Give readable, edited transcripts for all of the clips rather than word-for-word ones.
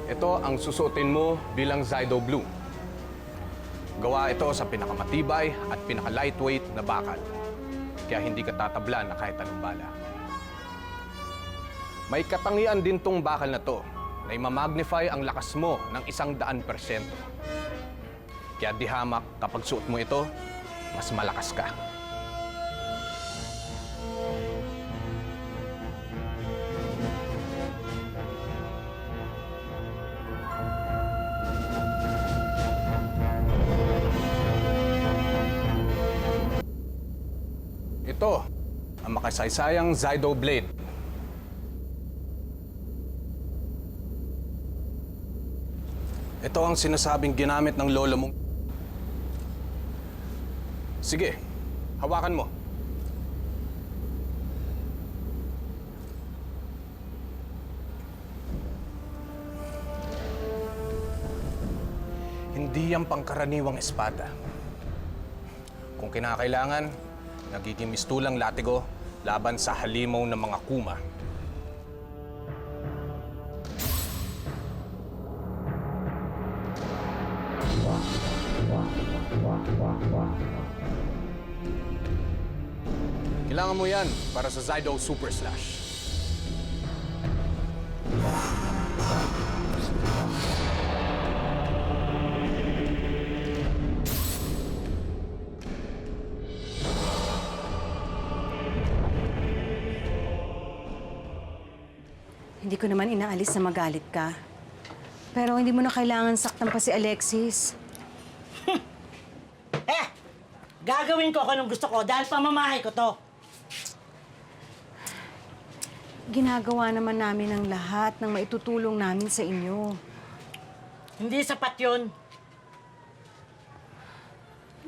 Ito ang susuotin mo bilang Zydo Blue. Gawa ito sa pinakamatibay at pinaka-lightweight na bakal. Kaya hindi ka tatabla na kahit anong bala. May katangian din tong bakal na to na imamagnify ang lakas mo ng 100%. Kaya di hamak kapag suot mo ito, mas malakas ka. Ito, ang makasaysayang Zydo Blade. Ito ang sinasabing ginamit ng lolo mong... Sige, hawakan mo. Hindi yan pangkaraniwang espada. Kung kinakailangan, nagiging mistulang latigo laban sa halimaw ng mga kuma. Kailangan mo yan para sa Zydo Super Slash. Hindi ko naman inaalis na magalit ka. Pero hindi mo na kailangan saktan pa si Alexis. Gagawin ko kung anong gusto ko dahil pamamahay ko to. Ginagawa naman namin ang lahat ng maitutulong namin sa inyo. Hindi sapat yun.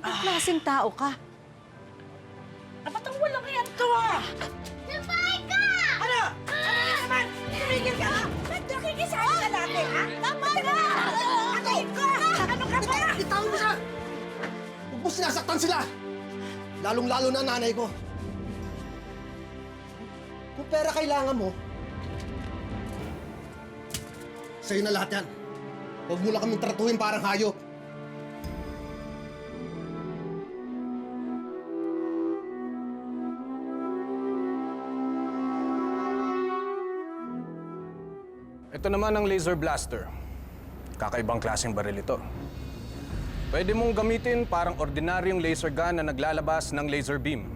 Anong klaseng tao ka? Dapat ang walang yan to ah! Sabay ka! Ano? Ano yan naman? Tumigil ka ha? Ba't nakikisabi ka natin ha? Tama na! Atayin ko! Ano ka ba? Bitawan mo siya! Huwag mo sinasaktan sila! Lalong-lalo na nanay ko. Kung pera kailangan mo, sa'yo na lahat yan. Huwag mo lang kaming tratuhin parang hayop. Ito naman ang laser blaster. Kakaibang klaseng baril ito. Pwede mong gamitin parang ordinaryong laser gun na naglalabas ng laser beam.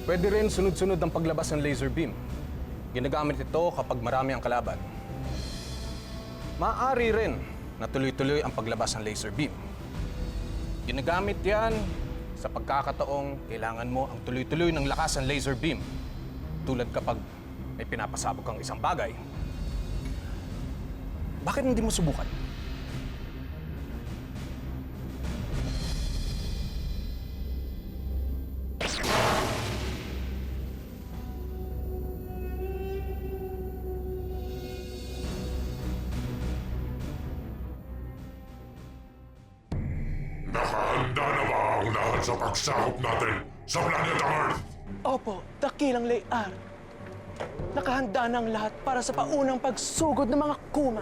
Pwede rin sunod-sunod ang paglabas ng laser beam. Ginagamit ito kapag marami ang kalaban. Maaari rin na tuloy-tuloy ang paglabas ng laser beam. Ginagamit yan sa pagkakataong kailangan mo ang tuloy-tuloy ng lakas ng laser beam. Tulad kapag may pinapasabog kang isang bagay. Bakit hindi mo subukan? Nakahanda na ba ang lahat sa pagsakop natin sa planeta Earth? Opo, dakilang Layar. Nakahanda na ang lahat para sa paunang pagsugod ng mga kuma.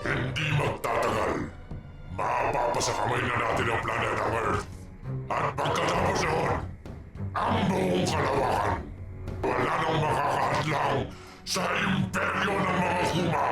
Hindi magtatagal. Mapapasakamay na natin ang planeta Earth. At pagkatapos noon, ang buong kalawakan. Wala nang makakahadlang sa imperyo ng mga kuma.